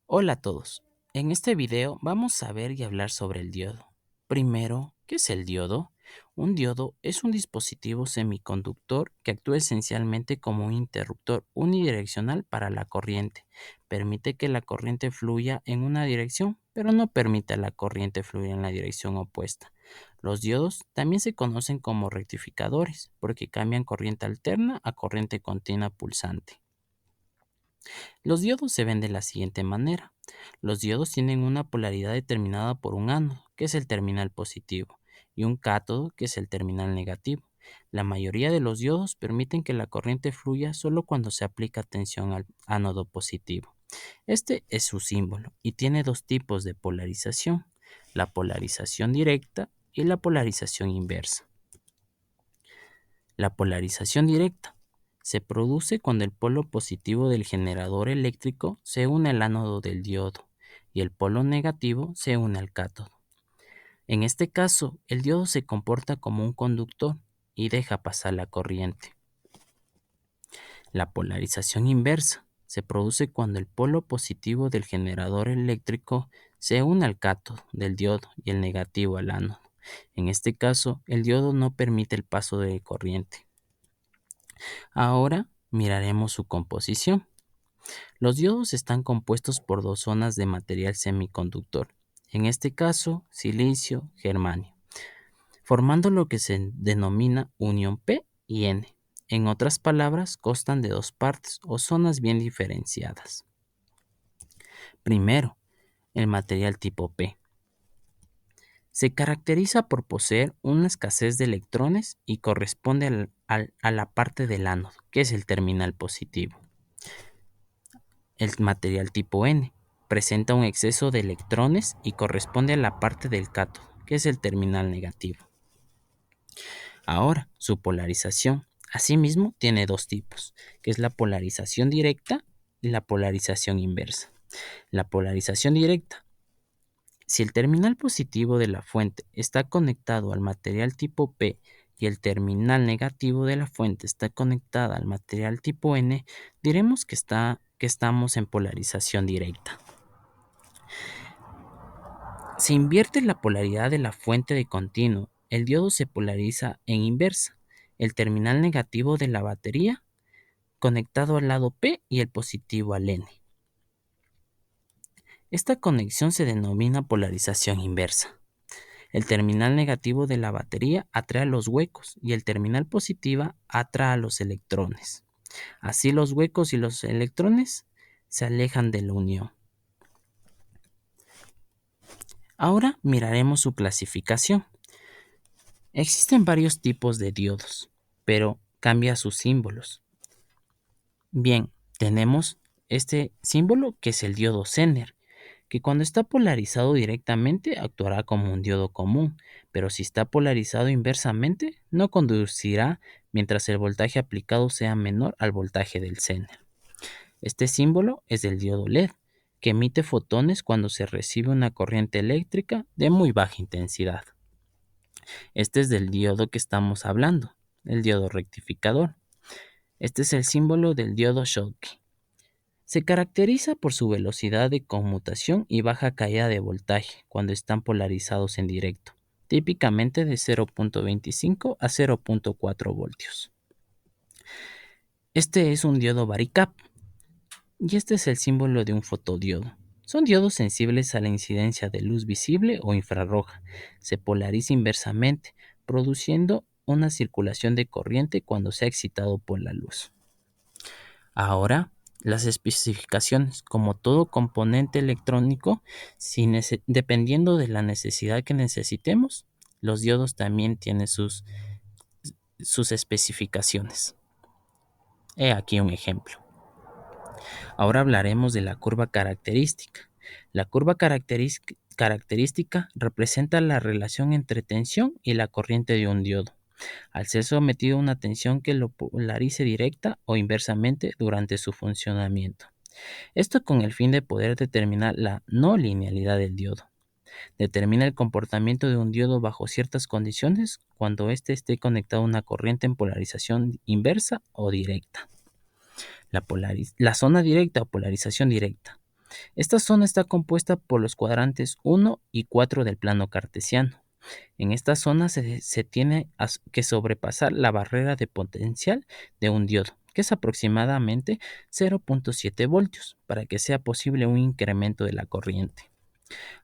Hola a todos. En este video vamos a ver y hablar sobre el diodo. Primero, ¿qué es el diodo? Un diodo es un dispositivo semiconductor que actúa esencialmente como un interruptor unidireccional para la corriente. Permite que la corriente fluya en una dirección, pero no permite a la corriente fluir en la dirección opuesta. Los diodos también se conocen como rectificadores porque cambian corriente alterna a corriente continua pulsante. Los diodos se ven de la siguiente manera. Los diodos tienen una polaridad determinada por un ánodo, que es el terminal positivo, y un cátodo, que es el terminal negativo. La mayoría de los diodos permiten que la corriente fluya solo cuando se aplica tensión al ánodo positivo. Este es su símbolo y tiene dos tipos de polarización, la polarización directa y la polarización inversa. La polarización directa se produce cuando el polo positivo del generador eléctrico se une al ánodo del diodo y el polo negativo se une al cátodo. En este caso, el diodo se comporta como un conductor y deja pasar la corriente. La polarización inversa se produce cuando el polo positivo del generador eléctrico se une al cátodo del diodo y el negativo al ánodo. En este caso, el diodo no permite el paso de corriente. Ahora miraremos su composición. Los diodos están compuestos por dos zonas de material semiconductor, en este caso silicio, germanio, formando lo que se denomina unión P y N. En otras palabras, constan de dos partes o zonas bien diferenciadas. Primero, el material tipo P. Se caracteriza por poseer una escasez de electrones y corresponde a la parte del ánodo, que es el terminal positivo. El material tipo N presenta un exceso de electrones y corresponde a la parte del cátodo, que es el terminal negativo. Ahora, su polarización. Asimismo, tiene dos tipos, que es la polarización directa y la polarización inversa. La polarización directa. Si el terminal positivo de la fuente está conectado al material tipo P y el terminal negativo de la fuente está conectada al material tipo N, diremos que estamos en polarización directa. Se invierte la polaridad de la fuente de continuo. El diodo se polariza en inversa. El terminal negativo de la batería conectado al lado P y el positivo al N. Esta conexión se denomina polarización inversa. El terminal negativo de la batería atrae a los huecos y el terminal positiva atrae a los electrones. Así los huecos y los electrones se alejan de la unión. Ahora miraremos su clasificación. Existen varios tipos de diodos, pero cambia sus símbolos. Bien, tenemos este símbolo que es el diodo Zener, que cuando está polarizado directamente actuará como un diodo común, pero si está polarizado inversamente no conducirá mientras el voltaje aplicado sea menor al voltaje del Zener. Este símbolo es del diodo LED, que emite fotones cuando se recibe una corriente eléctrica de muy baja intensidad. Este es del diodo que estamos hablando, el diodo rectificador. Este es el símbolo del diodo Schottky. Se caracteriza por su velocidad de conmutación y baja caída de voltaje cuando están polarizados en directo, típicamente de 0.25 a 0.4 voltios. Este es un diodo varicap y este es el símbolo de un fotodiodo. Son diodos sensibles a la incidencia de luz visible o infrarroja. Se polariza inversamente, produciendo una circulación de corriente cuando sea excitado por la luz. Ahora, las especificaciones. Como todo componente electrónico, dependiendo de la necesidad que necesitemos, los diodos también tienen sus especificaciones. He aquí un ejemplo. Ahora hablaremos de la curva característica. La curva característica representa la relación entre tensión y la corriente de un diodo, al ser sometido a una tensión que lo polarice directa o inversamente durante su funcionamiento. Esto con el fin de poder determinar la no linealidad del diodo. Determina el comportamiento de un diodo bajo ciertas condiciones cuando éste esté conectado a una corriente en polarización inversa o directa. La zona directa o polarización directa Esta zona está compuesta por los cuadrantes 1 y 4 del plano cartesiano. En esta zona se tiene que sobrepasar la barrera de potencial de un diodo, que es aproximadamente 0.7 voltios, para que sea posible un incremento de la corriente.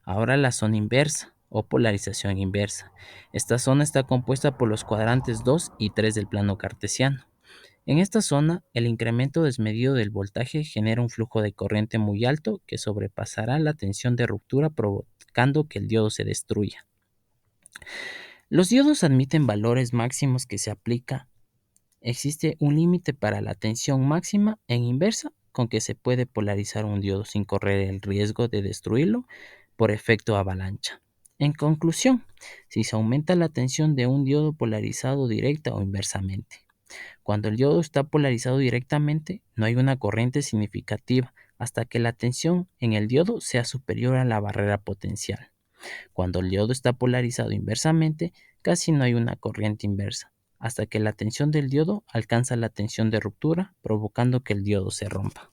Ahora la zona inversa o polarización inversa. Esta zona está compuesta por los cuadrantes 2 y 3 del plano cartesiano. En esta zona, el incremento desmedido del voltaje genera un flujo de corriente muy alto que sobrepasará la tensión de ruptura provocando que el diodo se destruya. Los diodos admiten valores máximos que se aplica. Existe un límite para la tensión máxima en inversa con que se puede polarizar un diodo sin correr el riesgo de destruirlo por efecto avalancha. En conclusión, si se aumenta la tensión de un diodo polarizado directa o inversamente. Cuando el diodo está polarizado directamente, no hay una corriente significativa hasta que la tensión en el diodo sea superior a la barrera potencial. Cuando el diodo está polarizado inversamente, casi no hay una corriente inversa, hasta que la tensión del diodo alcanza la tensión de ruptura, provocando que el diodo se rompa.